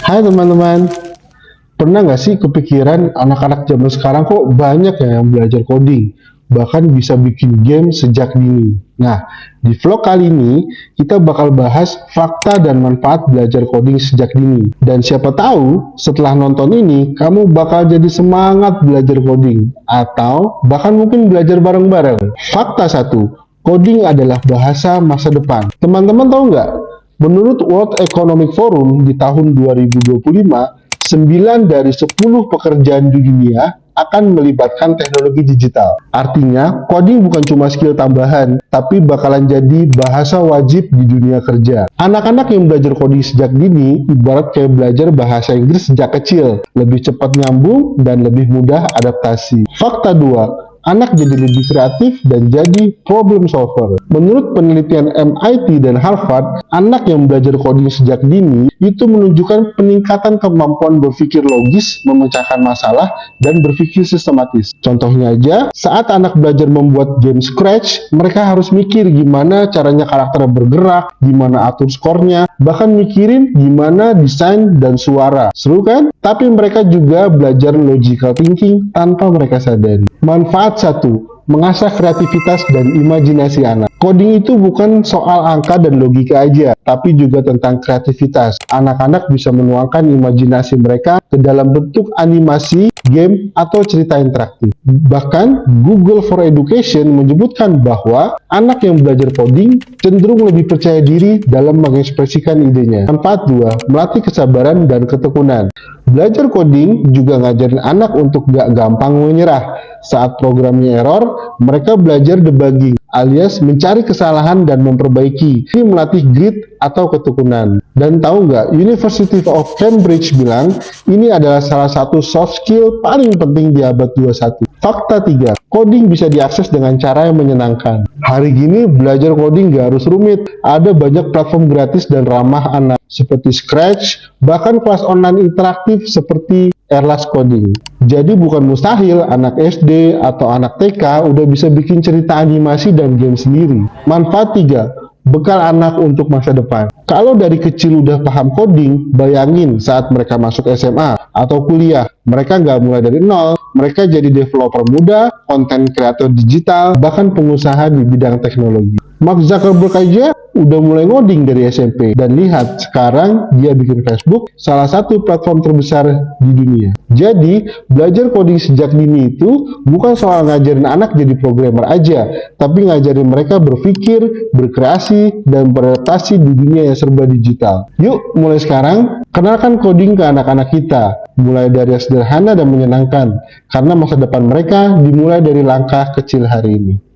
Hai teman-teman, pernah nggak sih kepikiran anak-anak zaman sekarang kok banyak ya yang belajar coding, bahkan bisa bikin game sejak dini. Nah, di vlog kali ini kita bakal bahas fakta dan manfaat belajar coding sejak dini. Dan siapa tahu setelah nonton ini kamu bakal jadi semangat belajar coding atau bahkan mungkin belajar bareng-bareng. Fakta satu, coding adalah bahasa masa depan. Teman-teman tahu nggak? Menurut World Economic Forum di tahun 2025, 9 dari 10 pekerjaan di dunia akan melibatkan teknologi digital. Artinya, coding bukan cuma skill tambahan, tapi bakalan jadi bahasa wajib di dunia kerja. Anak-anak yang belajar coding sejak dini, ibarat kayak belajar bahasa Inggris sejak kecil, lebih cepat nyambung dan lebih mudah adaptasi. Fakta 2, anak jadi lebih kreatif dan jadi problem solver. Menurut penelitian MIT dan Harvard, anak yang belajar coding sejak dini itu menunjukkan peningkatan kemampuan berpikir logis, memecahkan masalah, dan berpikir sistematis. Contohnya aja, saat anak belajar membuat game Scratch, mereka harus mikir gimana caranya karakter bergerak, gimana atur skornya, bahkan mikirin gimana desain dan suara. Seru kan? Tapi mereka juga belajar logical thinking tanpa mereka sadari. Manfaat satu, mengasah kreativitas dan imajinasi anak. Coding itu bukan soal angka dan logika aja, tapi juga tentang kreativitas. Anak-anak bisa menuangkan imajinasi mereka ke dalam bentuk animasi, game, atau cerita interaktif. Bahkan, Google for Education menyebutkan bahwa anak yang belajar coding cenderung lebih percaya diri dalam mengekspresikan idenya. Manfaat 2, melatih kesabaran dan ketekunan. Belajar coding juga ngajarin anak untuk gak gampang menyerah. Saat programnya error, mereka belajar debugging alias mencari kesalahan dan memperbaiki. Ini melatih grit atau ketekunan. Dan tahu nggak, University of Cambridge bilang ini adalah salah satu soft skill paling penting di abad 21. Fakta 3, coding bisa diakses dengan cara yang menyenangkan. Hari gini belajar coding nggak harus rumit. Ada banyak platform gratis dan ramah anak seperti Scratch, bahkan kelas online interaktif seperti Erlas Coding. Jadi bukan mustahil anak SD atau anak TK udah bisa bikin cerita animasi dan game sendiri. Manfaat 3, bekal anak untuk masa depan. Kalau dari kecil udah paham coding, bayangin saat mereka masuk SMA atau kuliah, mereka nggak mulai dari nol, mereka jadi developer muda, konten kreator digital, bahkan pengusaha di bidang teknologi. Mark Zuckerberg aja udah mulai ngoding dari SMP, dan lihat sekarang dia bikin Facebook, salah satu platform terbesar di dunia. Jadi, belajar coding sejak dini itu bukan soal ngajarin anak jadi programmer aja, tapi ngajarin mereka berpikir, berkreasi, dan beradaptasi di dunia yang serba digital. Yuk, mulai sekarang, kenalkan coding ke anak-anak kita, mulai dari yang sederhana dan menyenangkan, karena masa depan mereka dimulai dari langkah kecil hari ini.